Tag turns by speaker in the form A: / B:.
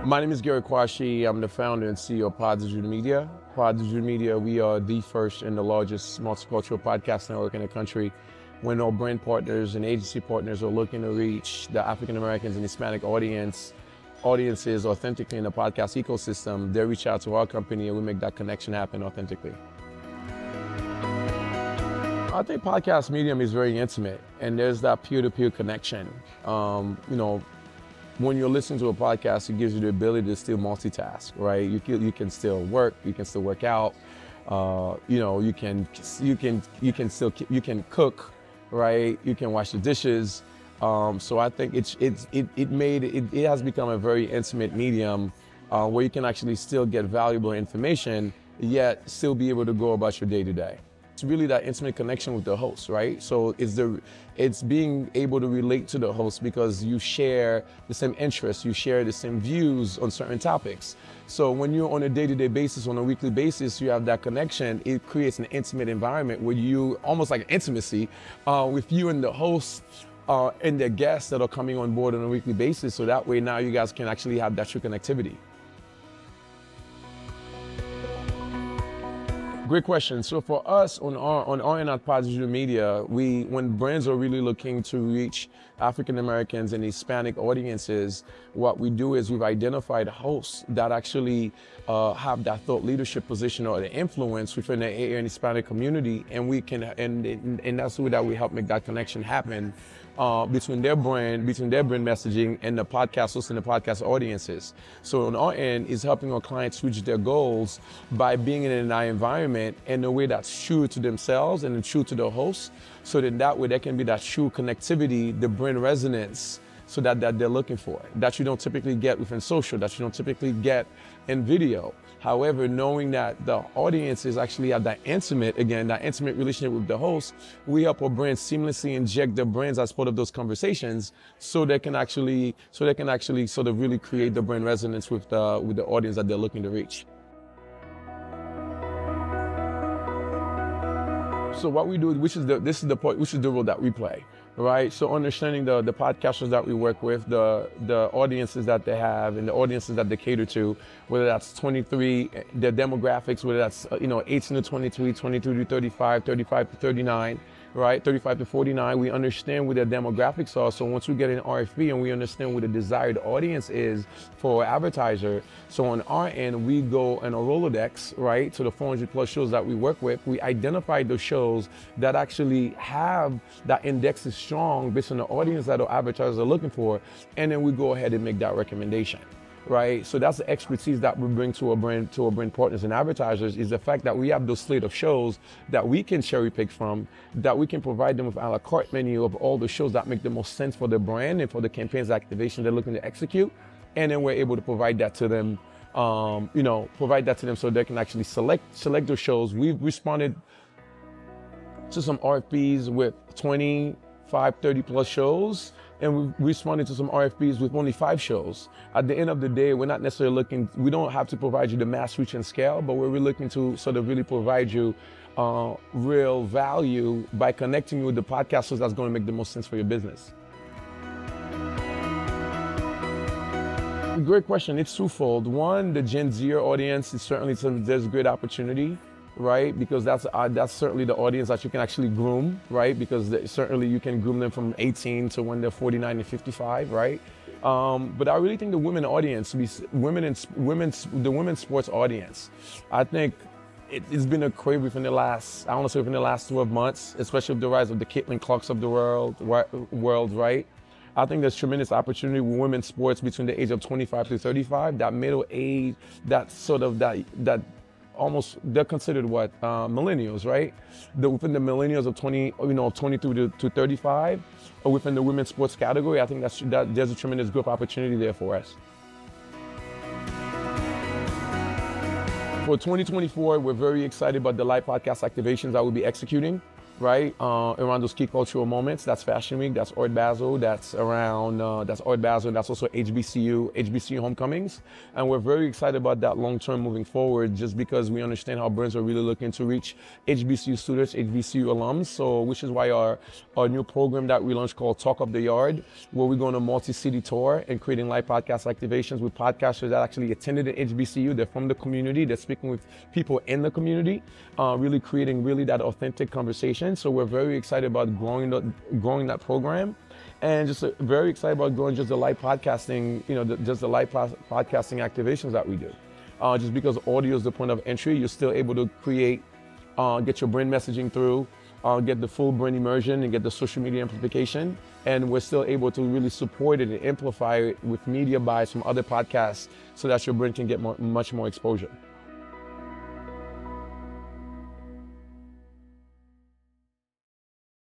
A: My name is Coichy. I'm the founder and CEO of Podcast Upfront. Podcast Upfront, we are the first and the largest multicultural podcast network in the country. When our brand partners and agency partners are looking to reach the African Americans and Hispanic audiences authentically in the podcast ecosystem, they reach out to our company and we make that connection happen authentically. I think podcast medium is very intimate and there's that peer-to-peer connection. When you're listening to a podcast, it gives you the ability to still multitask, right? You can still work, you can still work out, you can cook, right? You can wash the dishes. So I think it has become a very intimate medium where you can actually still get valuable information, yet still be able to go about your day-to-day. It's really that intimate connection with the host, right? So it's being able to relate to the host because you share the same interests, you share the same views on certain topics. So when you're on a day-to-day basis, on a weekly basis, you have that connection. It creates an intimate environment where you, almost like intimacy, with you and the host and the guests that are coming on board on a weekly basis. So that way now you guys can actually have that true connectivity. Great question. So for us on our end at Podcast Media, when brands are really looking to reach African Americans and Hispanic audiences, what we do is we've identified hosts that actually have that thought leadership position or the influence within the AA and Hispanic community, and we can and that's where that we help make that connection happen between their brand messaging and the podcast hosts and the podcast audiences. So on our end is helping our clients reach their goals by being in an environment in a way that's true to themselves and true to the host, so that way there can be that true connectivity, the brand resonance, so that they're looking for, that you don't typically get within social, that you don't typically get in video. However, knowing that the audiences actually have that intimate relationship with the host, we help our brands seamlessly inject their brands as part of those conversations, so they can actually sort of really create the brand resonance with the audience that they're looking to reach. So what we do, which is the role that we play, right? So understanding the podcasters that we work with, the audiences that they have and the audiences that they cater to, whether that's 23, their demographics, whether that's 18 to 23, 22 to 35, 35 to 39, right? 35 to 49, we understand what their demographics are. So once we get an RFP and we understand what the desired audience is for an advertiser, so on our end, we go in a Rolodex, right? So the 400 plus shows that we work with, we identify those shows that actually have that index is strong based on the audience that our advertisers are looking for. And then we go ahead and make that recommendation. Right, so that's the expertise that we bring to our brand partners and advertisers, is the fact that we have those slate of shows that we can cherry pick from, that we can provide them with a la carte menu of all the shows that make the most sense for the brand and for the campaign's activation they're looking to execute, and then we're able to provide that to them, so they can actually select those shows. We've responded to some RFPs with 25, 30 plus shows, and we responded to some RFPs with only 5 shows. At the end of the day, we're not necessarily we don't have to provide you the mass reach and scale, but we're really looking to sort of really provide you real value by connecting you with the podcasters that's going to make the most sense for your business. Great question. It's twofold. One, the Gen Z audience is certainly there's a great opportunity, right? Because that's certainly the audience that you can actually groom, right? Because certainly you can groom them from 18 to when they're 49 and 55, right? But I really think the women audience, the women's sports audience, I think it's been a crave within the last 12 months, especially with the rise of the Caitlin Clarks of the world, right? I think there's tremendous opportunity with women's sports between the age of 25 to 35, that middle age, that almost, they're considered millennials, right? Within the millennials of 22 to 35, or within the women's sports category, I think that there's a tremendous growth opportunity there for us. For 2024, we're very excited about the live podcast activations that we'll be executing. right? Around those key cultural moments. That's Fashion Week, that's Art Basel, that's Art Basel, that's also HBCU homecomings. And we're very excited about that long-term moving forward, just because we understand how brands are really looking to reach HBCU students, HBCU alums. So, which is why our new program that we launched called Talk Up the Yard, where we're going on a multi-city tour and creating live podcast activations with podcasters that actually attended an HBCU. They're from the community, they're speaking with people in the community, really creating that authentic conversation. So we're very excited about growing that program, and just very excited about growing just the live podcasting, just the live podcasting activations that we do. Just because audio is the point of entry, you're still able to create, get your brand messaging through, get the full brand immersion and get the social media amplification. And we're still able to really support it and amplify it with media buys from other podcasts so that your brand can get much more exposure.